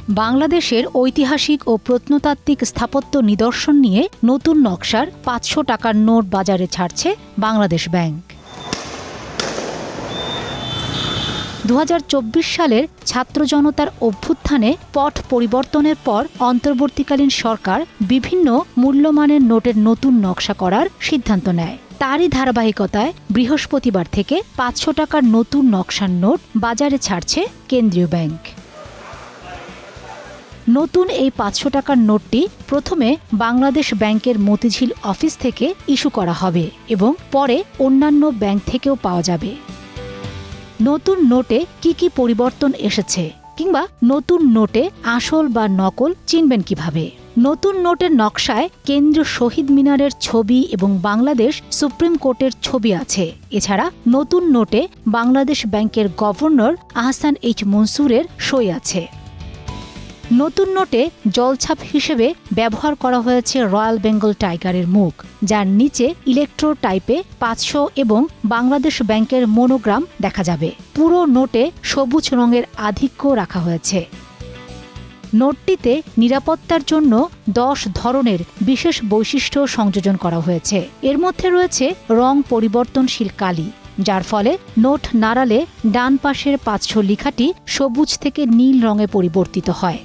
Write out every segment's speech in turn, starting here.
বাংলাদেশের ঐতিহাসিক ও প্রত্নতাত্ত্বিক স্থাপত্য নিদর্শন নিয়ে নতুন নকশার ৫০০ টাকার নোট বাজারে ছাড়ছে বাংলাদেশ ব্যাংক। ২০২৪ সালের ছাত্র জনতার অভ্যুত্থানে পট পরিবর্তনের পর অন্তর্বর্তীকালীন সরকার বিভিন্ন মূল্যমানের নোটের নতুন নকশা করার সিদ্ধান্ত নেয়। তারই ধারাবাহিকতায় বৃহস্পতিবার থেকে ৫০০ টাকার নতুন নকশার নোট বাজারে ছাড়ছে কেন্দ্রীয় ব্যাংক। নতুন এই ৫০০ টাকার নোটটি প্রথমে বাংলাদেশ ব্যাংকের মতিঝিল অফিস থেকে ইস্যু করা হবে এবং পরে অন্যান্য ব্যাংক থেকেও পাওয়া যাবে। নতুন নোটে কি কি পরিবর্তন এসেছে কিংবা নতুন নোটে আসল বা নকল চিনবেন কিভাবে? নতুন নোটের নকশায় কেন্দ্রীয় শহীদ মিনারের ছবি এবং বাংলাদেশ সুপ্রিম কোর্টের ছবি আছে। এছাড়া নতুন নোটে বাংলাদেশ ব্যাংকের গভর্নর আহসান এইচ মনসুরের সই আছে। নতুন নোটে জলছাপ হিসেবে ব্যবহার করা হয়েছে রয়্যাল বেঙ্গল টাইগারের মুখ, যার নিচে ইলেকট্রো টাইপে ৫০০ এবং বাংলাদেশ ব্যাংকের মনোগ্রাম দেখা যাবে। পুরো নোটে সবুজ রঙের আধিক্য রাখা হয়েছে। নোটটিতে নিরাপত্তার জন্য ১০ ধরনের বিশেষ বৈশিষ্ট্য সংযোজন করা হয়েছে। এর মধ্যে রয়েছে রং পরিবর্তনশীল কালি, যার ফলে নোট নাড়ালে ডান পাশের ৫০০ লেখাটি সবুজ থেকে নীল রঙে পরিবর্তিত হয়।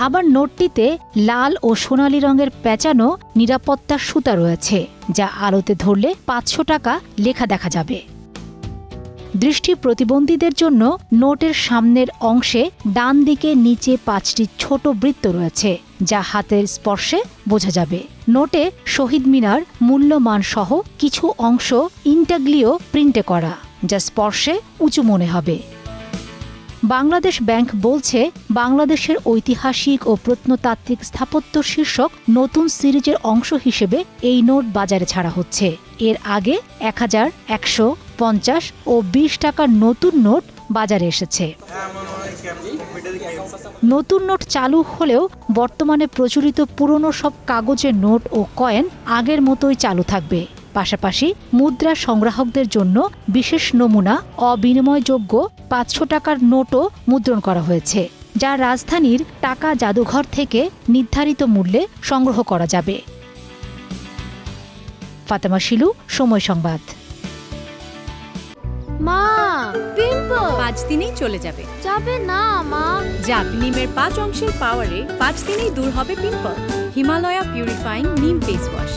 আবার নোটটিতে লাল ও সোনালী রঙের পেঁচানো নিরাপত্তার সুতা রয়েছে, যা আলোতে ধরলে ৫০০ টাকা লেখা দেখা যাবে। দৃষ্টি প্রতিবন্ধীদের জন্য নোটের সামনের অংশে ডান দিকে নিচে ৫টি ছোট বৃত্ত রয়েছে, যা হাতের স্পর্শে বোঝা যাবে। নোটে শহীদ মিনার মূল্যমান সহ কিছু অংশ ইন্টাগ্লিও প্রিন্টে করা, যা স্পর্শে উঁচু মনে হবে। বাংলাদেশ ব্যাংক বলছে, বাংলাদেশের ঐতিহাসিক ও প্রত্নতাত্ত্বিক স্থাপত্য শীর্ষক নতুন সিরিজের অংশ হিসেবে এই নোট বাজারে ছাড়া হচ্ছে। এর আগে ১০০০, ১৫০ ও ২০ টাকার নতুন নোট বাজারে এসেছে। নতুন নোট চালু হলেও বর্তমানে প্রচলিত পুরনো সব কাগজের নোট ও কয়েন আগের মতোই চালু থাকবে। পাশাপাশি মুদ্রা সংগ্রাহকদের জন্য বিশেষ নমুনা অবিনিময়যোগ্য ৫০০ টাকার নোটও মুদ্রণ করা হয়েছে, যা রাজধানীর টাকা জাদুঘর থেকে নির্ধারিত মূল্যে সংগ্রহ করা যাবে। ফাতেমা শিলু, সময় সংবাদ। মা, পিম্পল ৫ দিনেই চলে যাবে। যাবে না মা। যাক, নিমের ৫ অংশের পাওয়ারে ৫ দিনেই দূর হবে পিম্পল। হিমালয়া পিউরিফাইং নিম ফেস ওয়াশ।